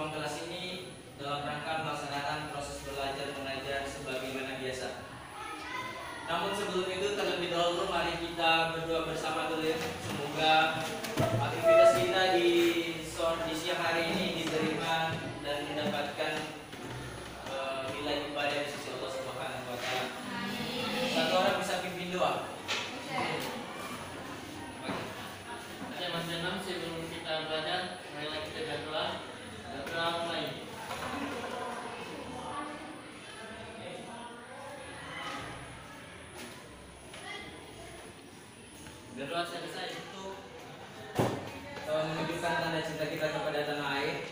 ruang kelas ini dalam rangka melaksanakan proses belajar mengajar sebagaimana biasa. Namun sebelum itu terlebih dahulu mari kita berdoa bersama dulu ya. Semoga aktivitas kita di siang hari ini diterima dan mendapatkan nilai ibadah di sisi Allah Subhanahu wa taala. Satu orang bisa pimpin doa. Oke, Mas Janam, sebelum kita belajar, marilah kita berdoa. Berdoa mulai. Berdoa selesai untuk menunjukkan tanda cinta kita kepada tanah air.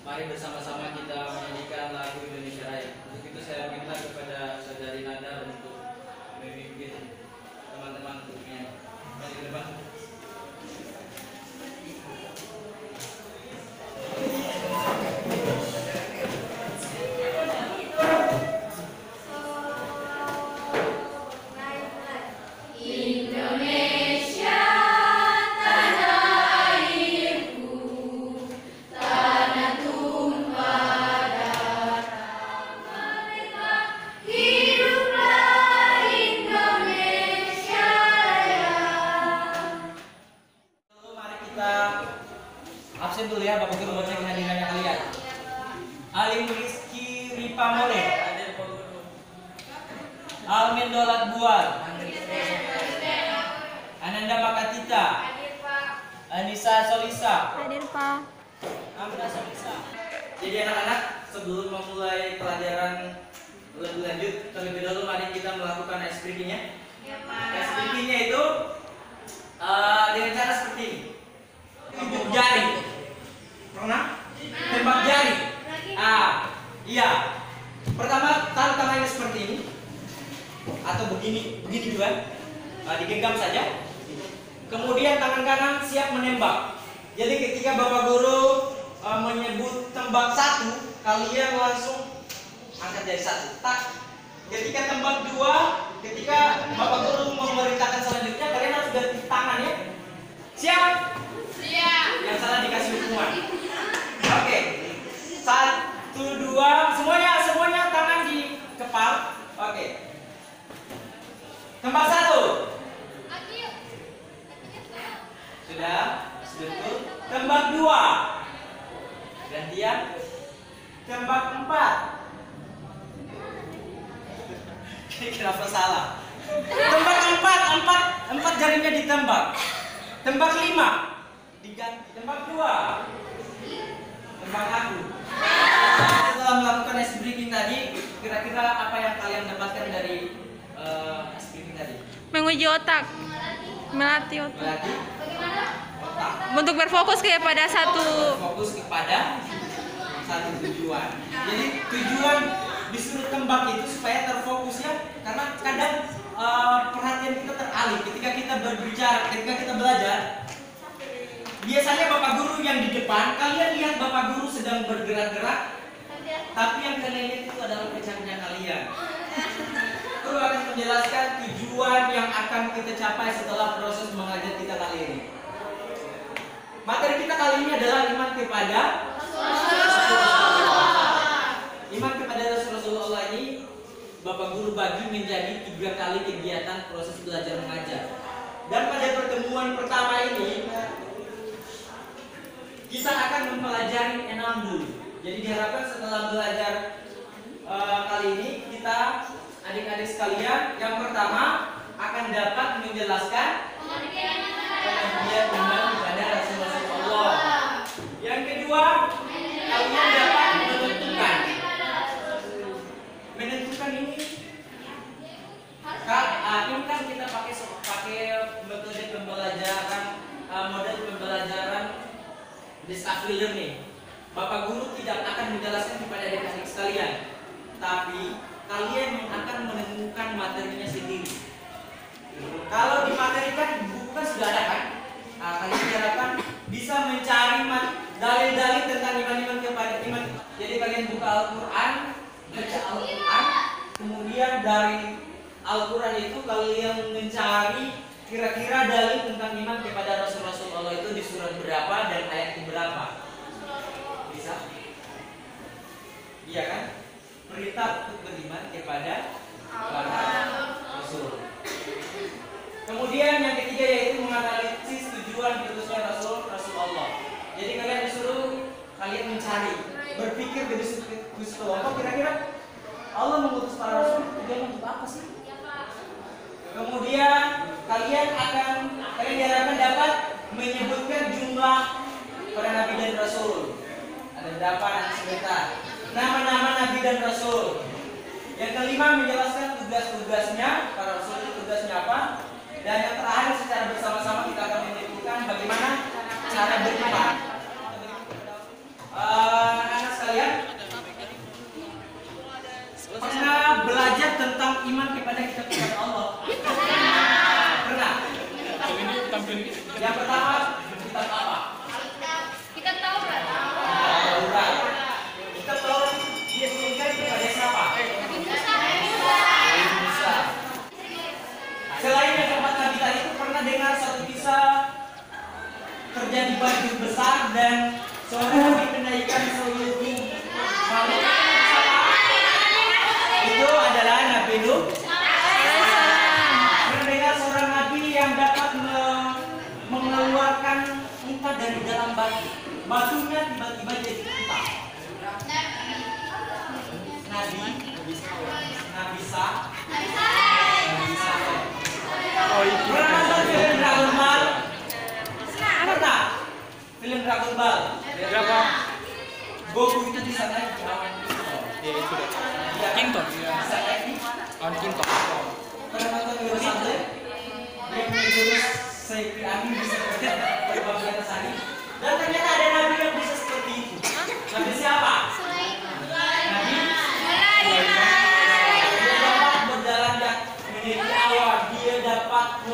Mari bersama-sama kita menyanyikan lagu Indonesia Raya. Untuk itu saya minta kepada saudari Nada untuk memimpin teman-teman untuk menyanyi. Mari ke depan. Absen dulu ya, Bapak Guru mau cek kehadirannya kalian. Alim Rizky Ripamole, Almin Dolat Buar, Ananda Makatita, Anissa Solisa, Hadir Pak. Amda Solisa. Jadi anak-anak, sebelum memulai pelajaran lebih lanjut, terlebih dahulu mari kita melakukan ice breaking-nya. Ice breaking-nya itu dengan cara seperti ini. Tembak jari. Pernah? Tembak jari. Iya. Pertama taruh tangannya seperti ini atau begini juga. Digenggam saja. Kemudian tangan kanan siap menembak. Jadi ketika Bapak Guru menyebut tembak 1, kalian langsung angkat jari 1. Tak. Ketika tembak 2, ketika Bapak Guru memerintahkan selanjutnya, kalian harus ganti tangan ya. Siap? Siap. Yang salah dikasih hukuman. Oke. 1, 2, semuanya tangan di kepala. Oke. Tembak 1. Sudah? Betul. Tembak 2. Gantian. Tembak 4. Kenapa salah? Tembak 4 jarinya ditembak. Tembak 5 diganti. Tembak 2 tembak aku. Setelah melakukan ice breaking tadi, kira-kira apa yang kalian dapatkan dari ice breaking tadi? Menguji otak. Melatih otak. Melatih otak. Untuk berfokus kepada satu. Fokus kepada satu tujuan. Jadi tujuan disuruh tembak itu supaya terfokus ya, karena kadang perhatian kita teralih ketika kita berbicara, ketika kita belajar. Biasanya Bapak Guru yang di depan, kalian lihat Bapak Guru sedang bergerak-gerak, tapi yang kalian lihat itu adalah pecahnya kalian. Guru akan menjelaskan tujuan yang akan kita capai setelah proses mengajar kita kali ini. Materi kita kali ini adalah iman kepada Iman kepada Rasulullah ini Bapak Guru bagi menjadi 3 kali kegiatan proses belajar mengajar. Dan pada pertemuan pertama ini kita akan mempelajari enam dulu. Jadi diharapkan setelah belajar kali ini kita adik-adik sekalian yang pertama akan dapat menjelaskan pengertian iman kepada Rasulullah. Yang kedua, kalian dapat menentukan ini kan kita pakai metode pembelajaran model pembelajaran discovery learning. Bapak Guru tidak akan menjelaskan kepada adik-adik sekalian, tapi kalian yang akan menemukan materinya sendiri. Kalau di materi kan buku kan sudah ada kan? Kalian diharapkan bisa mencari dalil-dalil tentang iman kepada iman. Jadi kalian buka Al-Quran, baca Al-Quran, kemudian dari Al-Quran itu kalian mencari kira-kira dalil tentang iman kepada Rasulullah itu di surat berapa dan ayat berapa. Bisa? Iya kan? Perintah untuk beriman kepada para rasul. Kemudian yang ketiga yaitu menganalisis tujuan diutusnya Rasul Allah. Jadi kalian disuruh kalian mencari, berpikir dari sudut apa kira-kira Allah mengutus para rasul tujuan untuk apa sih? Kemudian kalian diharapkan dapat menyebutkan jumlah para nabi dan rasul. Ada 8 nanti sebentar. Nama-nama nabi dan rasul. Yang kelima menjelaskan tugas-tugasnya para rasul itu tugasnya apa. Dan yang terakhir secara bersama-sama kita akan menyebutkan bagaimana cara beriman. Anak-anak sekalian, pernah belajar tentang iman kepada kitab Allah? Pernah? Yang pertama kitab apa? Kitab Taurat. Taurat. Kitab Taurat dia turunkan kepada siapa? Nabi Musa. Selain yang keempat nabi tadi itu pernah dengar satu kisah terjadi banjir besar dan seorang nabi menaikkan seluruh makhluk. Itu adalah Nabi Nuh. Pernah dengar seorang nabi yang dapat mengeluarkan unta dari dalam batu. Batunya tiba-tiba jadi unta. Nabi Sa. Pernah nonton film Dragon Ball? Pernah? Film Dragon Ball. Berapa? Goku itu bisa naik di awan Ya itu deh. Iya, Kington. bisa naik di On Kintok. pernah nonton Wiro Sableng? Yang menjurus Seifi Angin bisa terbang di atas angin. Dan ternyata ada nabi yang bisa seperti itu. Nabi siapa? Nabi dia dapat berjalan dan menjadi awan. Dia dapat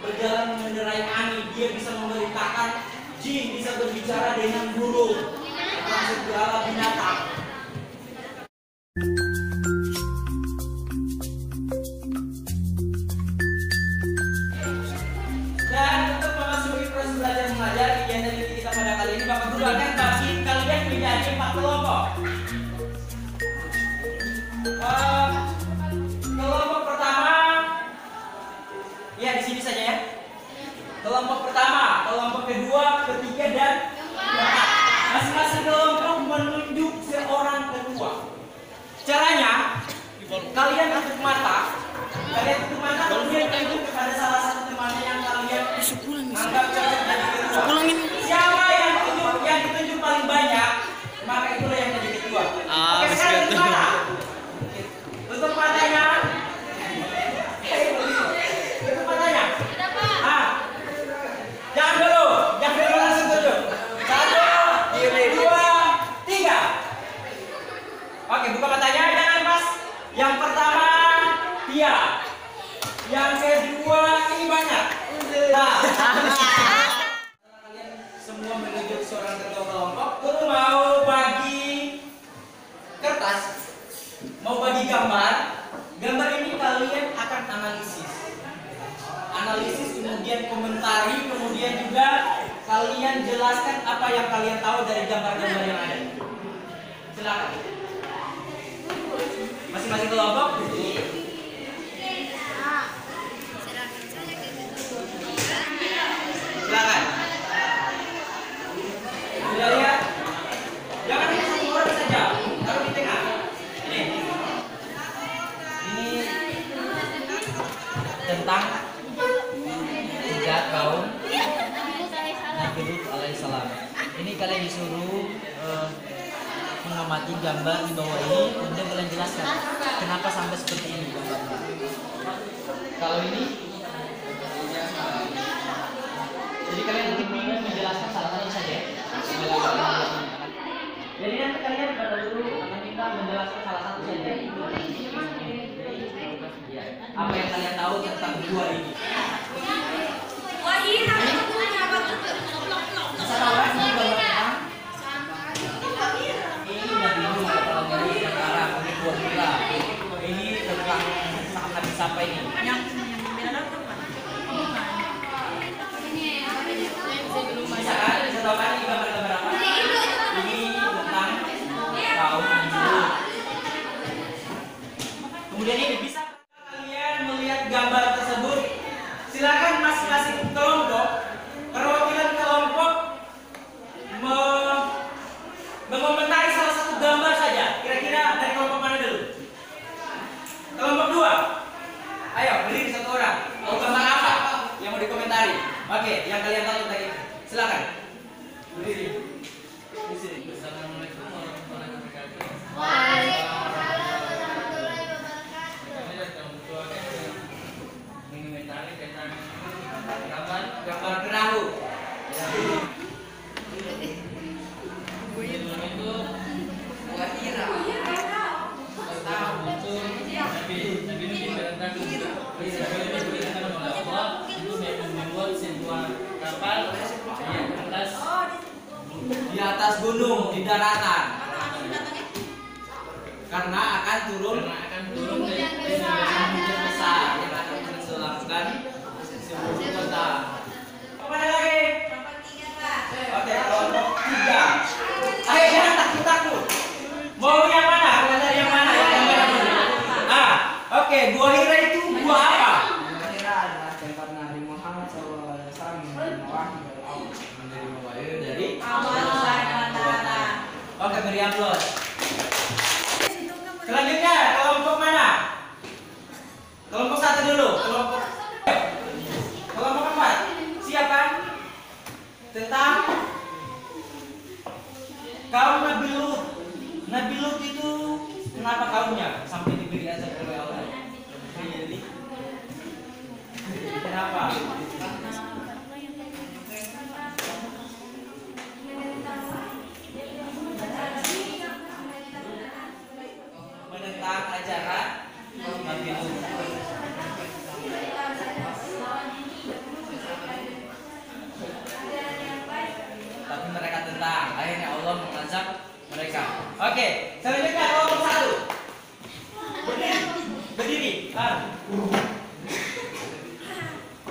berjalan mengendarai angin. Dia bisa memerintahkan jin, bisa berbicara dengan burung. Dan segala binatang. Dan untuk memasuki proses belajar mengajar kegiatan inti kita pada kali ini Bapak Guru akan bagi kalian menjadi 4 kelompok. Kelompok pertama, ya di sini saja ya. Kelompok pertama, kelompok kedua, ketiga dan keempat. Masing-masing kelompok menunjuk seorang ketua. Caranya, kalian tutup mata. Kemudian tunjuk kepada salah satu temannya yang kalian anggap cocok jadi ketua. Siapa yang ditunjuk paling banyak, maka itulah yang jadi ketua. Oke, sekarang tutup mata. Tutup matanya. Tutup matanya. Jangan dulu langsung tunjuk. 1, 2, 3. Oke, buka matanya, jangan pas. Yang pertama, Tia. Yang kedua, ini banyak. Nah, kalian semua menunjuk seorang ketua kelompok. Kamu mau bagi kertas, mau bagi gambar. Gambar ini kalian akan analisis, kemudian komentari, kemudian juga kalian jelaskan apa yang kalian tahu dari gambar-gambar yang ada. Silakan. Masing-masing kelompok. Silakan. Sudah lihat? Jangan hanya satu orang saja. Taruh di tengah. Ini tentang 3 kaum Nabi Lut alaihissalam. Ini kalian disuruh mengamati gambar di bawah ini, kemudian kalian jelaskan kenapa sampai seperti ini gambarnya. Kalau ini, jadi kalian ingin menjelaskan salah satu saja. Jadi nanti kalian pada dulu akan kita menjelaskan salah satu saja. Apa yang kalian tahu tentang dua ini? Bisa tahu kan ini gambar tentang? Ini Nabi Nuh atau Nabi sekarang, ini buah gila. Ini tentang saat Nabi sampai ini. Bisa kan? Bisa tahu kan ini gambar-gambar apa? Ini tentang kaum Nabi tahu tentang itu. Silakan. Berdiri. Di sini. Assalamualaikum warahmatullahi wabarakatuh. Waalaikumsalam warahmatullahi wabarakatuh. Kami datang berdoa mengomentari tentang Gambar perahu. sebelum itu Nabi Nuh diperintahkan oleh Allah untuk membuat sebuah kapal yang Di atas gunung, di daratan. Karena akan turun Hujan hujan besar yang akan menenggelamkan seluruh kota. Kemana lagi? Oke, kelompok 3. Ayo jangan takut-takut. Mau yang mana? Kelompok yang mana? Yang mana dulu? Oke, gua Hira itu gua apa? Kira adalah tempat Nabi Muhammad SAW menerima wahyu dari Allah. Menerima wahyu dari Allah. Oke, beri aplaus. Selanjutnya, kelompok mana? Kelompok 1 dulu. Kelompok 4. Siapa? Tentang kaum Nabi Lut. Nabi Lut itu kenapa kaumnya sampai diberi azab oleh Allah? Jadi kenapa? Menentang ajaran Nabi Lut. Tapi mereka tentang, akhirnya Allah mengazab mereka. Oke, selanjutnya kelompok 1. Berdiri.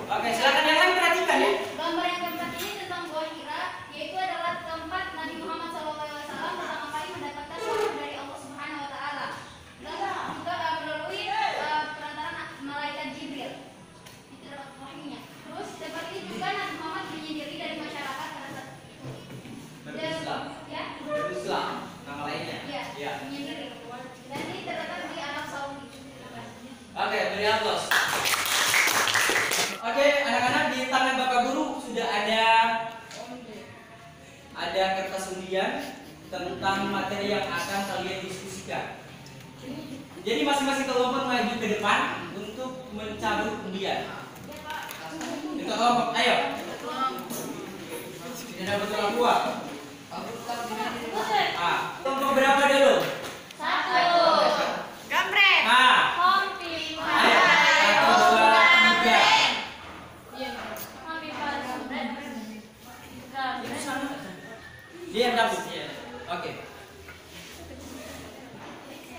Oke, silakan yang lain perhatikan ya. Gambar yang keempat ini tentang Gua Hira, yaitu adalah tempat Nabi Muhammad SAW pertama kali mendapatkan wahyu dari Allah Subhanahu Wa Taala. Dan juga melalui perantaraan malaikat Jibril. Itu dapat wahyunya. Terus tempat ini juga Nabi Muhammad menyendiri dari masyarakat pada saat itu. Berislam. Ya? Berislam. Nama lainnya. Iya. Menyendiri. Dan ini terletak di Arab Saudi. Oke, beri aplaus. Oke, anak-anak, di tangan Bapak Guru sudah ada kertas undian tentang materi yang akan kalian diskusikan. Jadi masing-masing kelompok maju ke depan untuk mencabut undian. Itu kelompok, ayo. Tidak dapat orang buah. Kelompok berapa dulu? 1. Gambreng. Kompi. Ayo. 1, 2, 3. Dia dapat. Oke.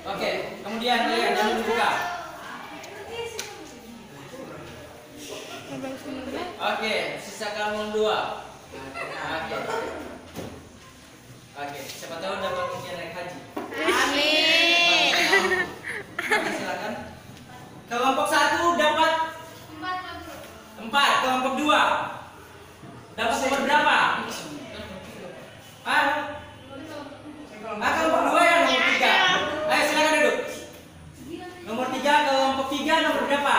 Oke, kemudian kalian jangan buka. Oke, sisa kamu 2. Oke, siapa tahu dapat undian naik haji. Amin. Oke, silakan. Kelompok 1 dapat 4. Kelompok 2 dapat nomor berapa? Kelompok 2 ya, nomor 3. Ayo silakan duduk. Nomor 3, kelompok 3 nomor berapa?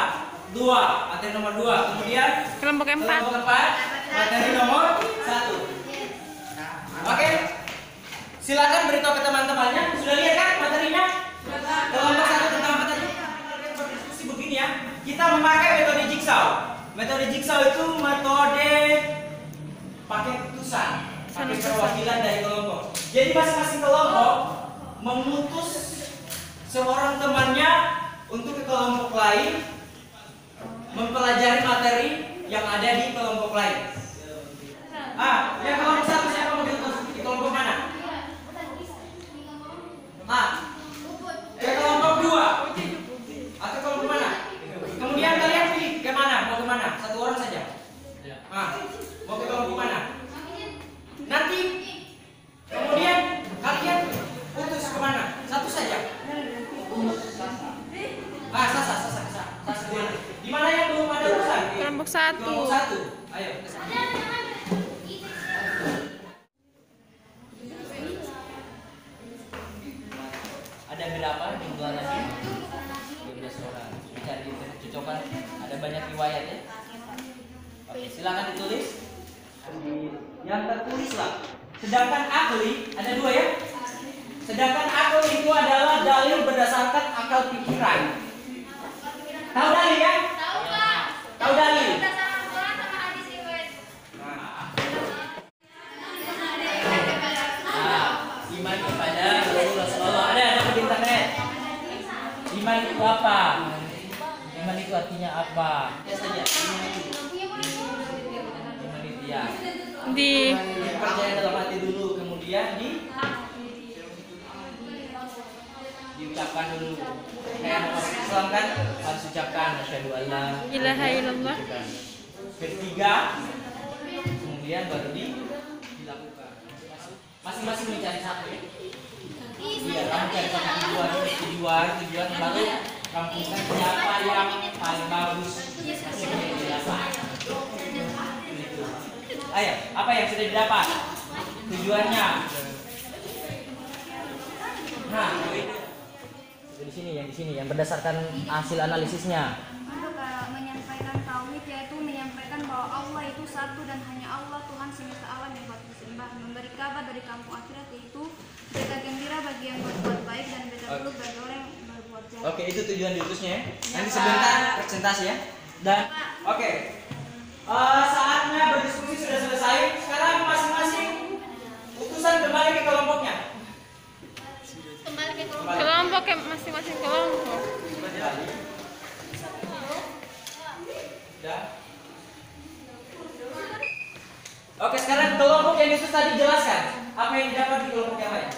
2. Materi nomor 2. Kemudian Kelompok 4. kelompok 4 materi nomor 1. Oke. Silakan beritahu ke teman-temannya. Sudah lihat kan materinya? Kelompok 1 tentang apa tadi? Berdiskusi begini ya. Kita memakai metode jigsaw. Metode jigsaw itu metode pakai keputusan, pakai perwakilan dari kelompok. Jadi masing-masing kelompok mengutus seorang temannya untuk ke kelompok lain mempelajari materi yang ada di kelompok lain. Yang kelompok 1 siapa mau diutus? Di kelompok mana? Ke kelompok 2 atau kelompok mana? Kemudian kalian pilih ke mana? Mau ke mana? Satu orang saja. Mau ke kelompok mana? Nanti kemudian kalian putus ke mana? Satu saja. Sasa. Di mana yang belum ada urusan? Kelompok 1. Kelompok 1. Ayo. yang tertulis lah. Sedangkan akli ada dua ya. Sedangkan akli itu adalah dalil berdasarkan akal pikiran. Tahu dalil ya? Tahu Pak? Tahu dalil? Berdasarkan Quran sama hadis riwayat. Iman kepada Rasulullah. Ada di internet. Iman itu apa? Iman itu artinya apa? Ya saja. Iman itu ya. Percaya dalam hati dulu, kemudian diucapkan dulu. Kayak masuk Islam kan harus ucapkan asyhadu alla ilaha illallah. Ketiga, kemudian baru dilakukan. Masing-masing mencari satu ya. Iya, kamu cari satu tujuan baru rampungkan siapa yang paling bagus. Ayo, apa yang sudah didapat? Tujuannya. Nah, di sini yang berdasarkan hasil analisisnya. Untuk menyampaikan tauhid yaitu menyampaikan bahwa Allah itu satu dan hanya Allah Tuhan semesta alam yang patut disembah, memberi kabar dari kampung akhirat yaitu berita gembira bagi yang berbuat baik dan berita buruk bagi orang yang berbuat jahat. Oke, itu tujuan diutusnya ya. Nanti sebentar presentasi ya. Dan oke. Saatnya berdiskusi sudah selesai. Sekarang masing-masing utusan kembali ke kelompoknya. Kembali ke Kelompok masing-masing kelompok. Sudah. Oke, sekarang kelompok yang itu tadi jelaskan. Apa yang didapat di kelompok yang lain?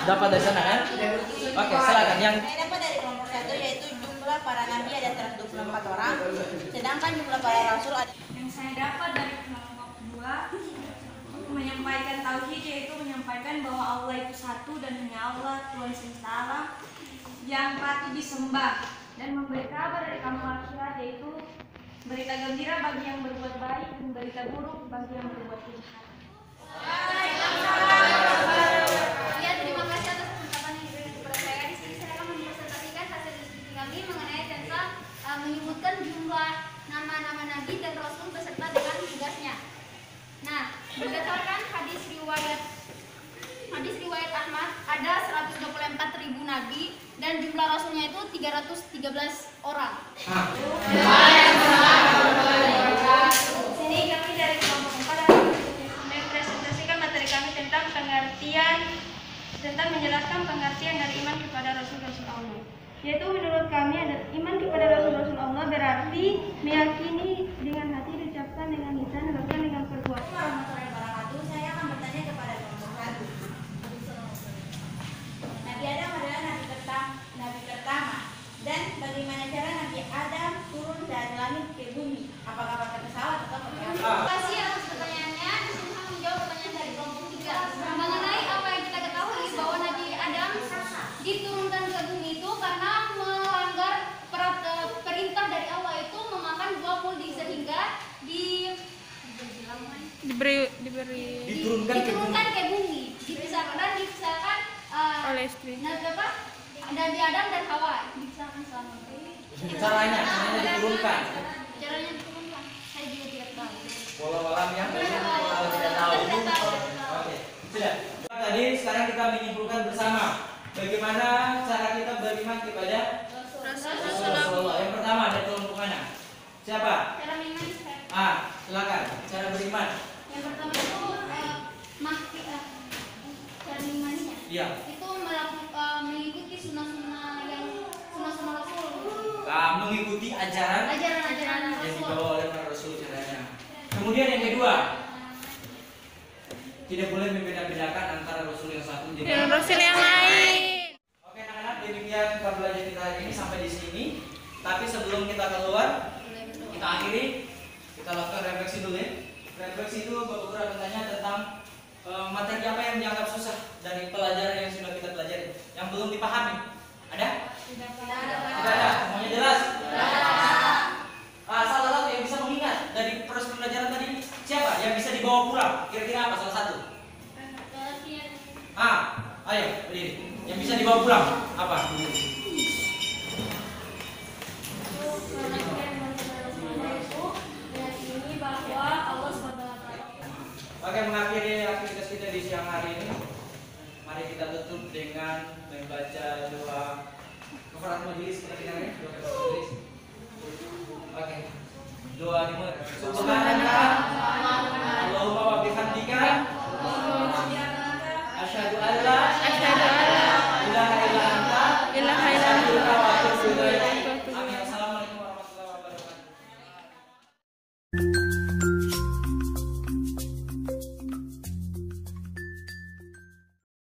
Dapat dari sana kan? Oke, silakan yang Saya dapat dari kelompok 1 yaitu jumlah para nabi ada 124 orang, sedangkan jumlah para rasul ada. Yang saya dapat dari kelompok 2 menyampaikan tauhid yaitu menyampaikan bahwa Allah itu satu dan hanya Allah Tuhan semesta alam yang patut disembah dan memberi kabar dari kampung akhirat yaitu berita gembira bagi yang berbuat baik dan berita buruk bagi yang berbuat jahat. Ya, terima kasih atas kesempatan yang diberikan kepada saya. Di sini saya akan mempresentasikan hasil diskusi kami mengenai tentang menyebutkan jumlah nama-nama nabi dan rasul beserta dengan tugasnya. Nah, berdasarkan hadis riwayat Ahmad ada 124.000 nabi dan jumlah rasulnya itu 313 orang. Sini kami dari kelompok 4 akan mempresentasikan materi kami tentang menjelaskan pengertian dari iman kepada Rasul-Rasul Allah. Yaitu menurut kami ada iman kepada Rasul-Rasul Allah berarti meyakini dengan hati, diucapkan dengan lisan, dilakukan dengan perbuatan. Saya akan bertanya kepada kelompok 1. Nabi Adam adalah nabi pertama. Dan bagaimana cara Nabi Adam turun dari langit ke bumi? Apakah pakai pesawat atau pakai apa? Terima kasih atas pertanyaannya. Saya akan menjawab pertanyaan dari kelompok 3 mengenai apa yang kita ketahui bahwa Nabi Adam diturunkan ke bumi itu karena melanggar perintah dari Allah itu memakan buah kuldi sehingga diturunkan ke bumi, dipisahkan Oleh istri. Nabi Adam dan Hawa dipisahkan selama caranya diturunkan. Caranya diturunkan. Saya juga tidak tahu. Walau alam ya, kalau tidak tahu. Oke, sudah. Tadi sekarang kita menyimpulkan bersama bagaimana cara kita beriman kepada Rasulullah. Yang pertama dari kelompok mana? Siapa? Cara beriman saya. Silakan. Cara beriman. Yang pertama itu cara berimannya. Iya. Itu mengikuti sunnah-sunnah Rasul. Mengikuti ajaran Ajaran yang Rasul. dibawa oleh para Rasul caranya. Kemudian yang kedua, tidak boleh membeda-bedakan antara Rasul yang satu dengan Rasul yang lain. Oke anak-anak, demikian pembelajaran kita hari ini sampai di sini. Tapi sebelum kita keluar, kita akhiri, kita lakukan refleksi dulu ya. Refleksi itu beberapa bertanya tentang materi apa yang dianggap susah dari pelajaran yang sudah kita pelajari, yang belum dipahami. Ada? Tidak ada. Semuanya jelas? Salah satu yang bisa mengingat dari proses pembelajaran tadi siapa? Yang bisa dibawa pulang? Kira-kira apa salah satu? Ayo berdiri. Yang bisa bisa dibawa pulang? Apa? Oke, mengakhiri aktivitas kita di siang hari ini, mari kita tutup dengan membaca doa kafaratul majelis. Kita dengar ya, doa kafaratul majelis. Oke, doa dimulai.